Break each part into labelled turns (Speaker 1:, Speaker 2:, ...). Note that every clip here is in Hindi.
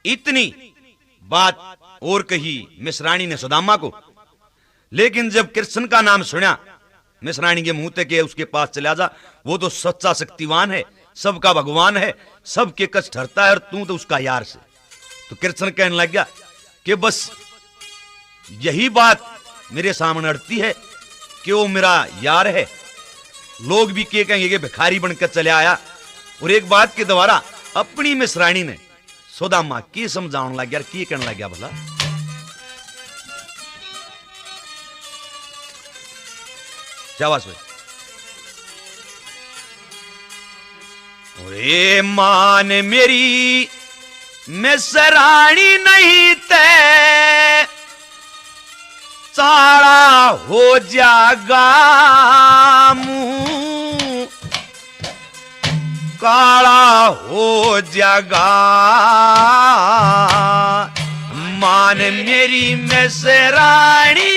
Speaker 1: इतनी बात और कही मिश्राणी ने सुदामा को, लेकिन जब कृष्ण का नाम सुना मिश्राणी के मुंह तक उसके पास चला जा, वो तो सच्चा शक्तिवान है, सबका भगवान है, सबके कष्ट हरता है, और तू तो उसका यार से। तो कृष्ण कहने लग गया कि बस यही बात मेरे सामने अड़ती है कि वो मेरा यार है, लोग भी के कहेंगे कि भिखारी बनकर चले आया। और एक बात के द्वारा अपनी मिश्राणी ने सुदामा की समझाने लग गया, की कहने लग गया भला। शाबाश भाई। ओए मान मेरी मिश्राणी नहीं ते साड़ा हो जागा मुंह काला हो जागा, मान मेरी मिश्राणी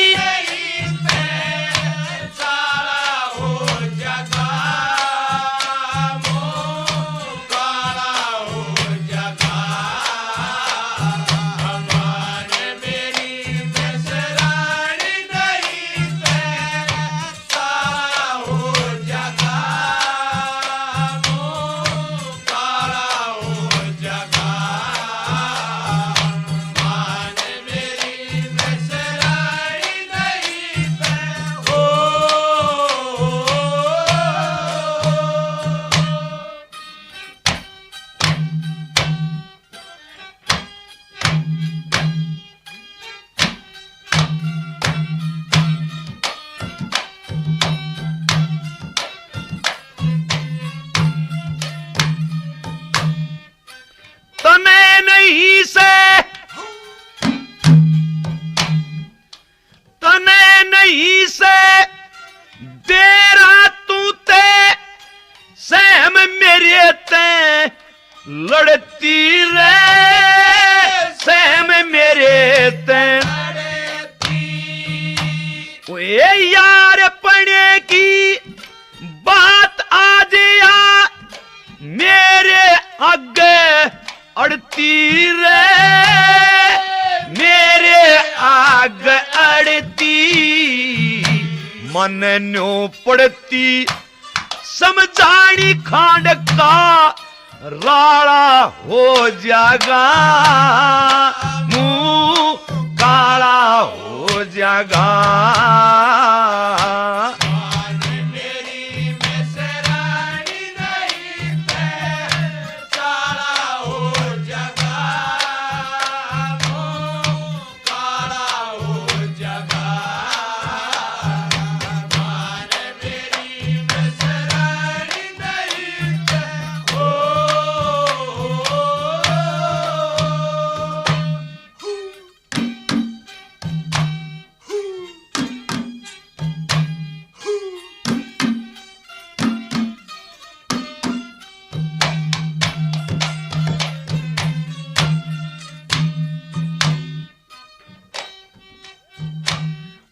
Speaker 1: लड़ती रे सहम मेरे ते यार पढ़े की बात आज या मेरे आगे अड़ती रे, मेरे आगे अड़ती मन न्यो पड़ती समझानी खांड का राड़ा हो जागा मुंह काला हो जागा।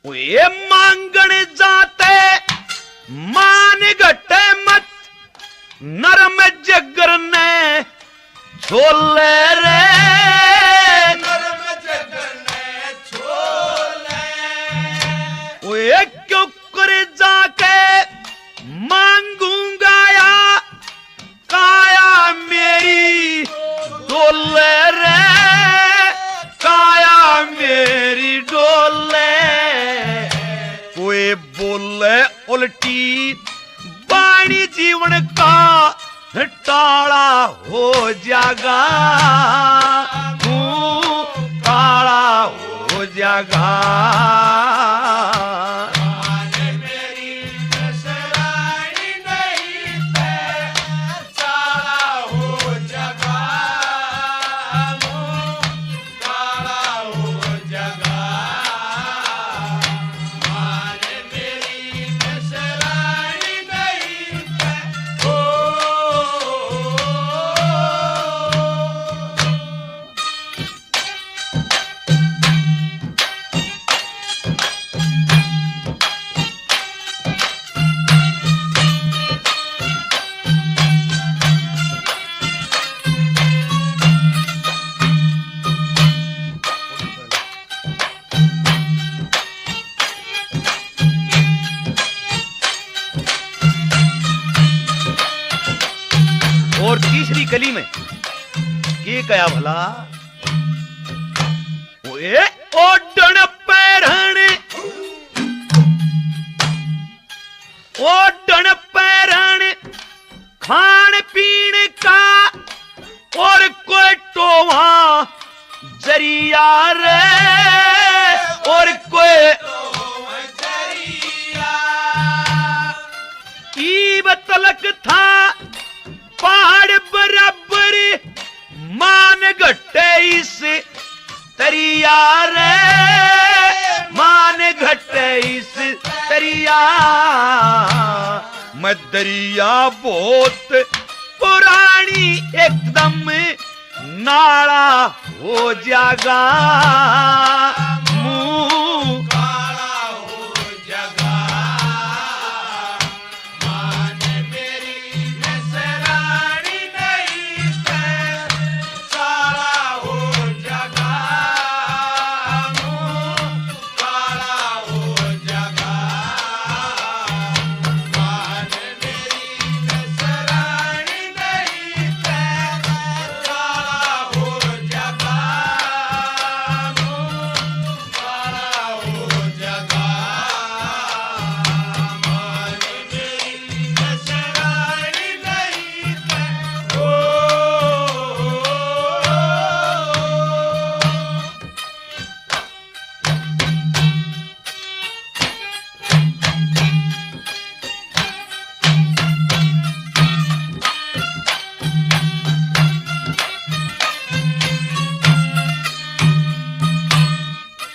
Speaker 1: ये मांगण जाते मान घटे मत नरम जगर ने छोले रे, नरम जगर ने छोले ये क्यों कर जाके मांगूंगा या काया मेरी डोले रे, काया मेरी डोले। कोई बोले उल्टी बाणी जीवन का टाला हो जागा तू काला हो जागा। गली में के कया भला ओए ओडण पैरण खान पीन का और कोई टोवा जरिया रे और कोई ईब तलक था पहाड़ बराबर मान घटे इस तरिया रे मान घटे इस तरिया मैं दरिया बहुत पुरानी एकदम नाला हो जागा मुंह काला हो जागा मान मेरी मिसरानी नहीं है सारा हो जागा मुंह काला हो जागा मान मेरी मिसरानी नहीं है सारा हो जागा मुंह काला हो जागा मान मेरी मिसरानी नहीं है ओ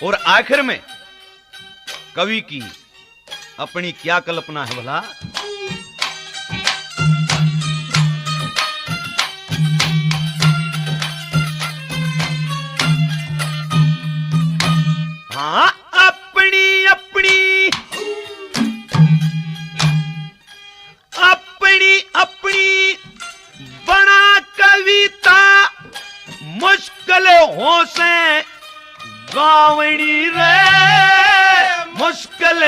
Speaker 1: और आखिर में कवि की अपनी क्या कल्पना है भला हाँ अपनी अपनी अपनी अपनी बना कविता मुश्किल हो से गावणी रे मुश्किल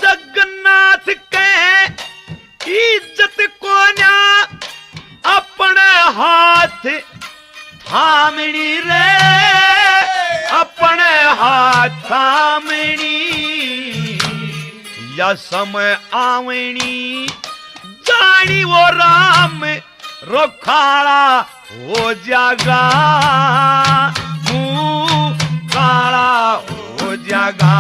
Speaker 1: जगन्नाथ के इज्जत को ना अपने हाथ थामणी रे अपने हाथ थामणी या समय आवणी जानी वो राम रोखाड़ा हो जागा मुंह काला हो जागा